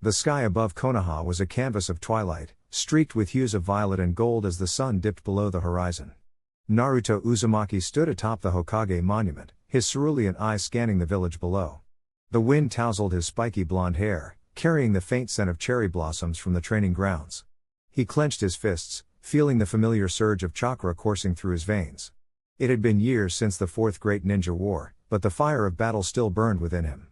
The sky above Konoha was a canvas of twilight, streaked with hues of violet and gold as the sun dipped below the horizon. Naruto Uzumaki stood atop the Hokage monument, his cerulean eyes scanning the village below. The wind tousled his spiky blonde hair, carrying the faint scent of cherry blossoms from the training grounds. He clenched his fists, feeling the familiar surge of chakra coursing through his veins. It had been years since the Fourth Great Ninja War, but the fire of battle still burned within him.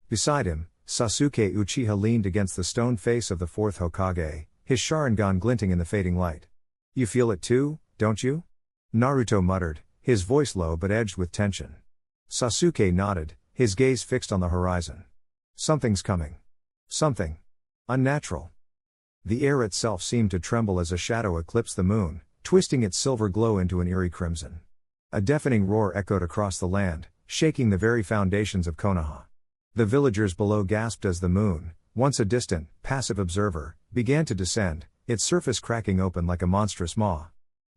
Beside him, Sasuke Uchiha leaned against the stone face of the fourth Hokage, his Sharingan glinting in the fading light. "You feel it too, don't you?" Naruto muttered, his voice low but edged with tension. Sasuke nodded, his gaze fixed on the horizon. "Something's coming. Something unnatural." The air itself seemed to tremble as a shadow eclipsed the moon, twisting its silver glow into an eerie crimson. A deafening roar echoed across the land, shaking the very foundations of Konoha. The villagers below gasped as the moon, once a distant, passive observer, began to descend, its surface cracking open like a monstrous maw.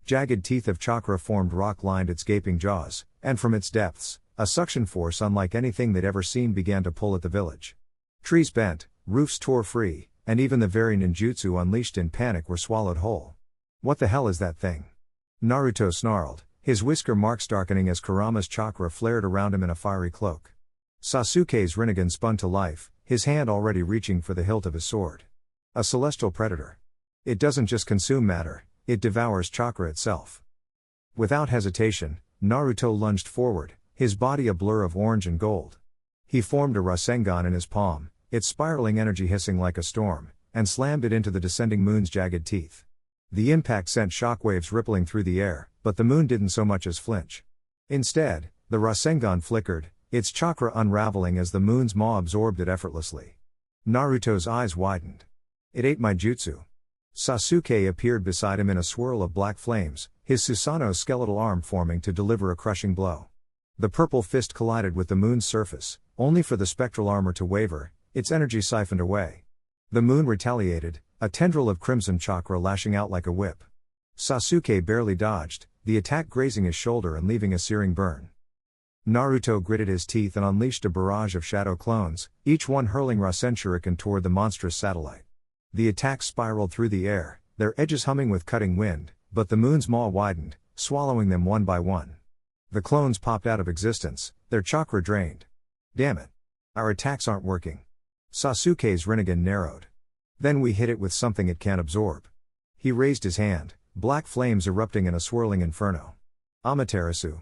Jagged teeth of chakra formed rock-lined its gaping jaws, and from its depths, a suction force unlike anything they'd ever seen began to pull at the village. Trees bent, roofs tore free, and even the very ninjutsu unleashed in panic were swallowed whole. "What the hell is that thing?" Naruto snarled, his whisker marks darkening as Kurama's chakra flared around him in a fiery cloak. Sasuke's Rinnegan spun to life, his hand already reaching for the hilt of his sword. "A celestial predator. It doesn't just consume matter, it devours chakra itself." Without hesitation, Naruto lunged forward, his body a blur of orange and gold. He formed a Rasengan in his palm, its spiraling energy hissing like a storm, and slammed it into the descending moon's jagged teeth. The impact sent shockwaves rippling through the air, but the moon didn't so much as flinch. Instead, the Rasengan flickered, its chakra unraveling as the moon's maw absorbed it effortlessly. Naruto's eyes widened. "It ate my jutsu." Sasuke appeared beside him in a swirl of black flames, his Susanoo's skeletal arm forming to deliver a crushing blow. The purple fist collided with the moon's surface, only for the spectral armor to waver, its energy siphoned away. The moon retaliated, a tendril of crimson chakra lashing out like a whip. Sasuke barely dodged, the attack grazing his shoulder and leaving a searing burn. Naruto gritted his teeth and unleashed a barrage of shadow clones, each one hurling Rasen Shuriken toward the monstrous satellite. The attacks spiraled through the air, their edges humming with cutting wind, but the moon's maw widened, swallowing them one by one. The clones popped out of existence, their chakra drained. "Damn it. Our attacks aren't working." Sasuke's Rinnegan narrowed. "Then we hit it with something it can't absorb." He raised his hand, black flames erupting in a swirling inferno. "Amaterasu."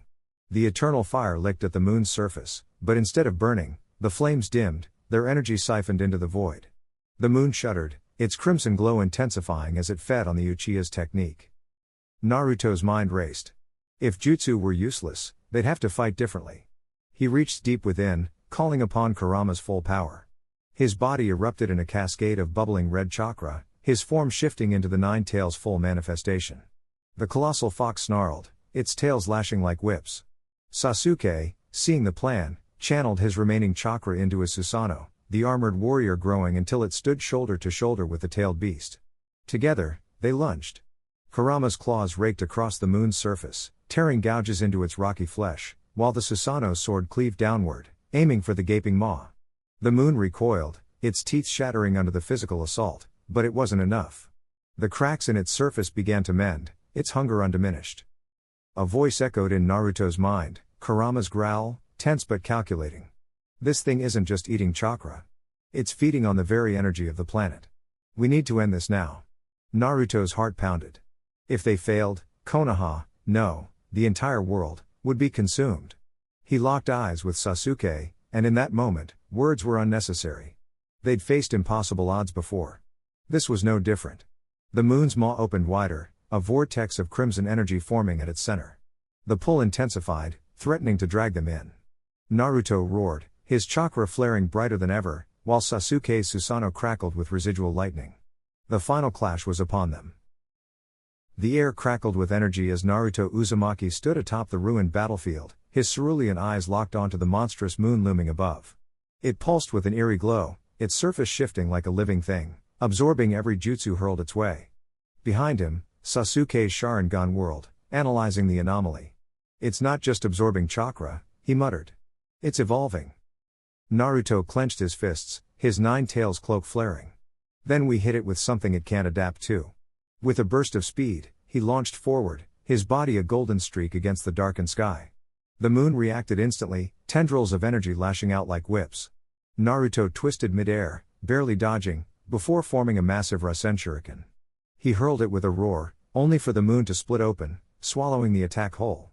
The eternal fire licked at the moon's surface, but instead of burning, the flames dimmed, their energy siphoned into the void. The moon shuddered, its crimson glow intensifying as it fed on the Uchiha's technique. Naruto's mind raced. If jutsu were useless, they'd have to fight differently. He reached deep within, calling upon Kurama's full power. His body erupted in a cascade of bubbling red chakra, his form shifting into the Nine Tails' full manifestation. The colossal fox snarled, its tails lashing like whips. Sasuke, seeing the plan, channeled his remaining chakra into his Susanoo, the armored warrior growing until it stood shoulder to shoulder with the tailed beast. Together, they lunged. Kurama's claws raked across the moon's surface, tearing gouges into its rocky flesh, while the Susanoo's sword cleaved downward, aiming for the gaping maw. The moon recoiled, its teeth shattering under the physical assault, but it wasn't enough. The cracks in its surface began to mend, its hunger undiminished. A voice echoed in Naruto's mind, Kurama's growl, tense but calculating. "This thing isn't just eating chakra. It's feeding on the very energy of the planet. We need to end this now." Naruto's heart pounded. If they failed, Konoha, no, the entire world, would be consumed. He locked eyes with Sasuke, and in that moment, words were unnecessary. They'd faced impossible odds before. This was no different. The moon's maw opened wider, a vortex of crimson energy forming at its center. The pull intensified, threatening to drag them in. Naruto roared, his chakra flaring brighter than ever, while Sasuke's Susanoo crackled with residual lightning. The final clash was upon them. The air crackled with energy as Naruto Uzumaki stood atop the ruined battlefield, his cerulean eyes locked onto the monstrous moon looming above. It pulsed with an eerie glow, its surface shifting like a living thing, absorbing every jutsu hurled its way. Behind him, Sasuke's Sharingan whirled, analyzing the anomaly. "It's not just absorbing chakra," he muttered. "It's evolving." Naruto clenched his fists, his Nine Tails cloak flaring. Then we hit it with something it can't adapt to. With a burst of speed, he launched forward, his body a golden streak against the darkened sky. The moon reacted instantly, tendrils of energy lashing out like whips. Naruto twisted mid-air, barely dodging, before forming a massive Rasen shuriken. He hurled it with a roar, only for the moon to split open, swallowing the attack whole.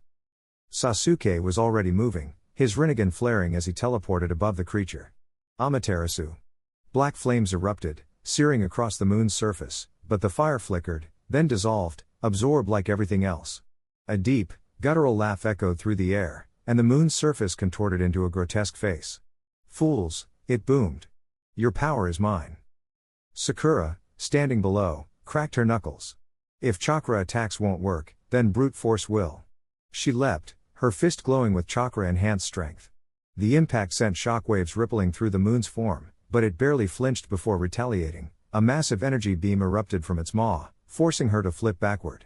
Sasuke was already moving, his Rinnegan flaring as he teleported above the creature. Amaterasu. Black flames erupted, searing across the moon's surface, but the fire flickered, then dissolved, absorbed like everything else. A deep, guttural laugh echoed through the air, and the moon's surface contorted into a grotesque face. "Fools," it boomed. "Your power is mine." Sakura, standing below, cracked her knuckles. If chakra attacks won't work, then brute force will. She leapt, her fist glowing with chakra-enhanced strength. The impact sent shockwaves rippling through the moon's form, but it barely flinched before retaliating. A massive energy beam erupted from its maw, forcing her to flip backward.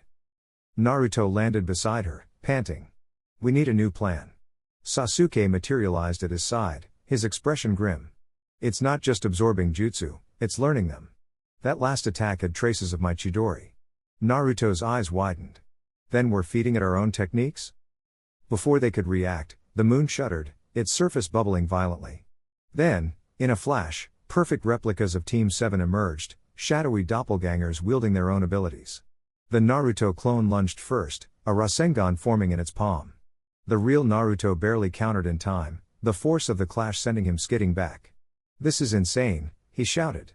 Naruto landed beside her, panting. "We need a new plan." Sasuke materialized at his side, his expression grim. "It's not just absorbing jutsu, it's learning them. That last attack had traces of my Chidori." Naruto's eyes widened. "Then we're feeding it our own techniques?" Before they could react, the moon shuddered, its surface bubbling violently. Then, in a flash, perfect replicas of Team 7 emerged, shadowy doppelgangers wielding their own abilities. The Naruto clone lunged first, a Rasengan forming in its palm. The real Naruto barely countered in time, the force of the clash sending him skidding back. "This is insane," he shouted.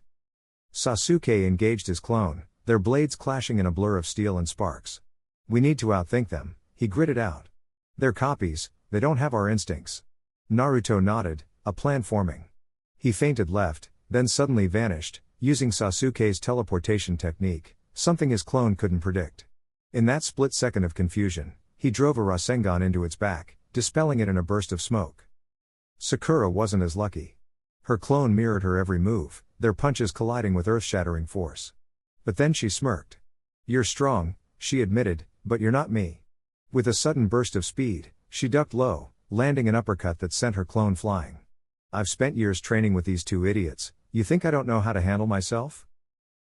Sasuke engaged his clone, their blades clashing in a blur of steel and sparks. "We need to outthink them," he gritted out. "They're copies, they don't have our instincts." Naruto nodded, a plan forming. He feinted left, then suddenly vanished, using Sasuke's teleportation technique, something his clone couldn't predict. In that split second of confusion, he drove a Rasengan into its back, dispelling it in a burst of smoke. Sakura wasn't as lucky. Her clone mirrored her every move, their punches colliding with earth-shattering force. But then she smirked. "You're strong," she admitted, "but you're not me." With a sudden burst of speed, she ducked low, landing an uppercut that sent her clone flying. "I've spent years training with these two idiots, you think I don't know how to handle myself?"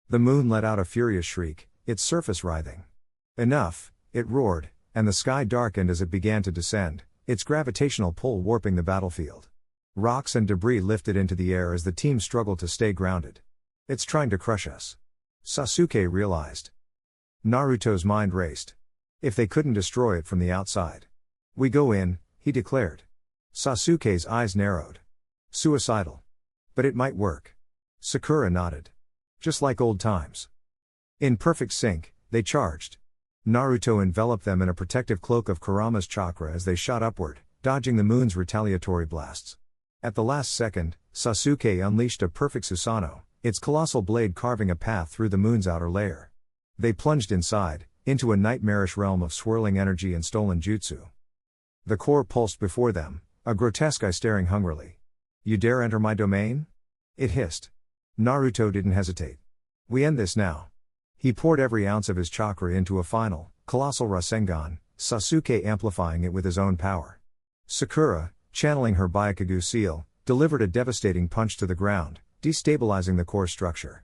The moon let out a furious shriek, its surface writhing. "Enough," it roared, and the sky darkened as it began to descend, its gravitational pull warping the battlefield. Rocks and debris lifted into the air as the team struggled to stay grounded. "It's trying to crush us," Sasuke realized. Naruto's mind raced. If they couldn't destroy it from the outside. "We go in," he declared. Sasuke's eyes narrowed. "Suicidal. But it might work." Sakura nodded. "Just like old times." In perfect sync, they charged. Naruto enveloped them in a protective cloak of Kurama's chakra as they shot upward, dodging the moon's retaliatory blasts. At the last second, Sasuke unleashed a perfect Susanoo, its colossal blade carving a path through the moon's outer layer. They plunged inside, into a nightmarish realm of swirling energy and stolen jutsu. The core pulsed before them, a grotesque eye staring hungrily. "You dare enter my domain?" it hissed. Naruto didn't hesitate. "We end this now." He poured every ounce of his chakra into a final, colossal Rasengan, Sasuke amplifying it with his own power. Sakura, channeling her Byakugan seal, delivered a devastating punch to the ground, destabilizing the core structure.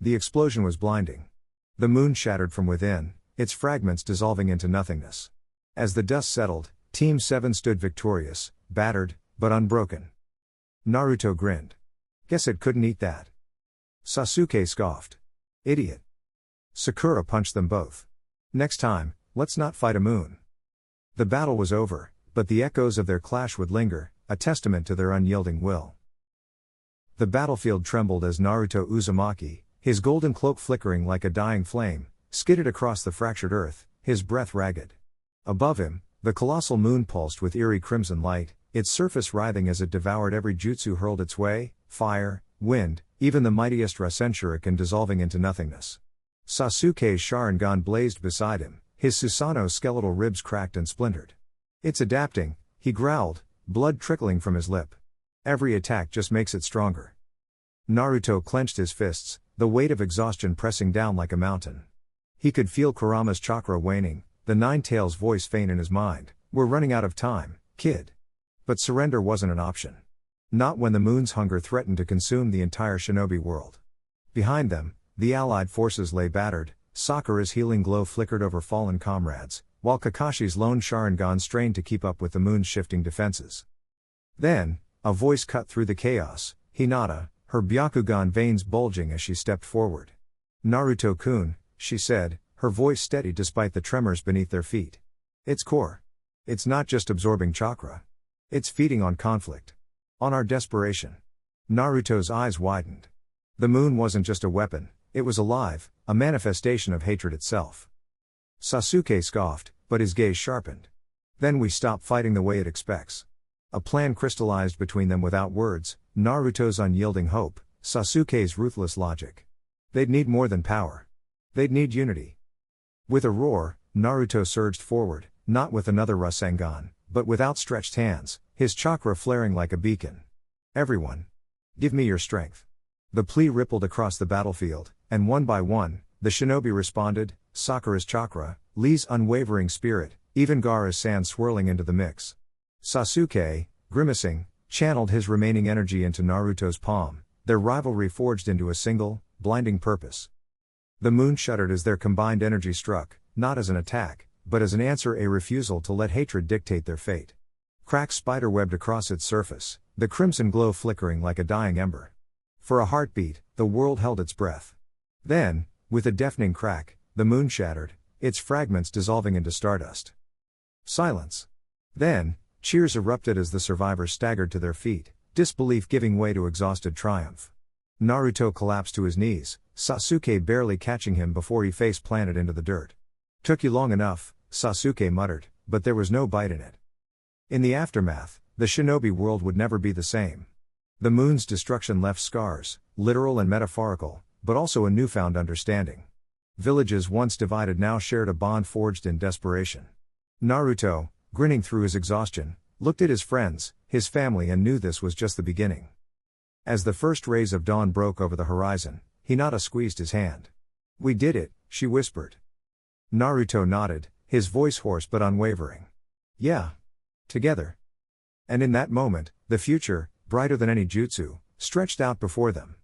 The explosion was blinding. The moon shattered from within, its fragments dissolving into nothingness. As the dust settled, Team 7 stood victorious, battered, but unbroken. Naruto grinned. "Guess it couldn't eat that." Sasuke scoffed. "Idiot." Sakura punched them both. "Next time, let's not fight a moon." The battle was over, but the echoes of their clash would linger, a testament to their unyielding will. The battlefield trembled as Naruto Uzumaki, his golden cloak flickering like a dying flame, skidded across the fractured earth, his breath ragged. Above him, the colossal moon pulsed with eerie crimson light, its surface writhing as it devoured every jutsu hurled its way, fire, wind, even the mightiest Rasen shuriken dissolving into nothingness. Sasuke's Sharingan blazed beside him, his Susanoo's skeletal ribs cracked and splintered. "It's adapting," he growled, blood trickling from his lip. "Every attack just makes it stronger." Naruto clenched his fists, the weight of exhaustion pressing down like a mountain. He could feel Kurama's chakra waning, the Nine-Tails voice faint in his mind, "We're running out of time, kid." But surrender wasn't an option. Not when the moon's hunger threatened to consume the entire shinobi world. Behind them, the allied forces lay battered, Sakura's healing glow flickered over fallen comrades, while Kakashi's lone Sharingan strained to keep up with the moon's shifting defenses. Then, a voice cut through the chaos, Hinata, her Byakugan veins bulging as she stepped forward. "Naruto-kun," she said, her voice steady despite the tremors beneath their feet. "It's core. It's not just absorbing chakra. It's feeding on conflict. On our desperation." Naruto's eyes widened. The moon wasn't just a weapon, it was alive, a manifestation of hatred itself. Sasuke scoffed, but his gaze sharpened. "Then we stop fighting the way it expects." A plan crystallized between them without words, Naruto's unyielding hope, Sasuke's ruthless logic. They'd need more than power. They'd need unity. With a roar, Naruto surged forward, not with another Rasengan, but with outstretched hands, his chakra flaring like a beacon. "Everyone. Give me your strength." The plea rippled across the battlefield, and one by one, the shinobi responded, Sakura's chakra, Lee's unwavering spirit, even Gaara's sand swirling into the mix. Sasuke, grimacing, channeled his remaining energy into Naruto's palm, their rivalry forged into a single, blinding purpose. The moon shuddered as their combined energy struck, not as an attack, but as an answer, a refusal to let hatred dictate their fate. Cracks spiderwebbed across its surface, the crimson glow flickering like a dying ember. For a heartbeat, the world held its breath. Then, with a deafening crack, the moon shattered, its fragments dissolving into stardust. Silence. Then, cheers erupted as the survivors staggered to their feet, disbelief giving way to exhausted triumph. Naruto collapsed to his knees, Sasuke barely catching him before he face planted into the dirt. "Took you long enough," Sasuke muttered, but there was no bite in it. In the aftermath, the shinobi world would never be the same. The moon's destruction left scars, literal and metaphorical, but also a newfound understanding. Villages once divided now shared a bond forged in desperation. Naruto, grinning through his exhaustion, looked at his friends, his family, and knew this was just the beginning. As the first rays of dawn broke over the horizon, Hinata squeezed his hand. "We did it," she whispered. Naruto nodded, his voice hoarse but unwavering. "Yeah. Together." And in that moment, the future, brighter than any jutsu, stretched out before them.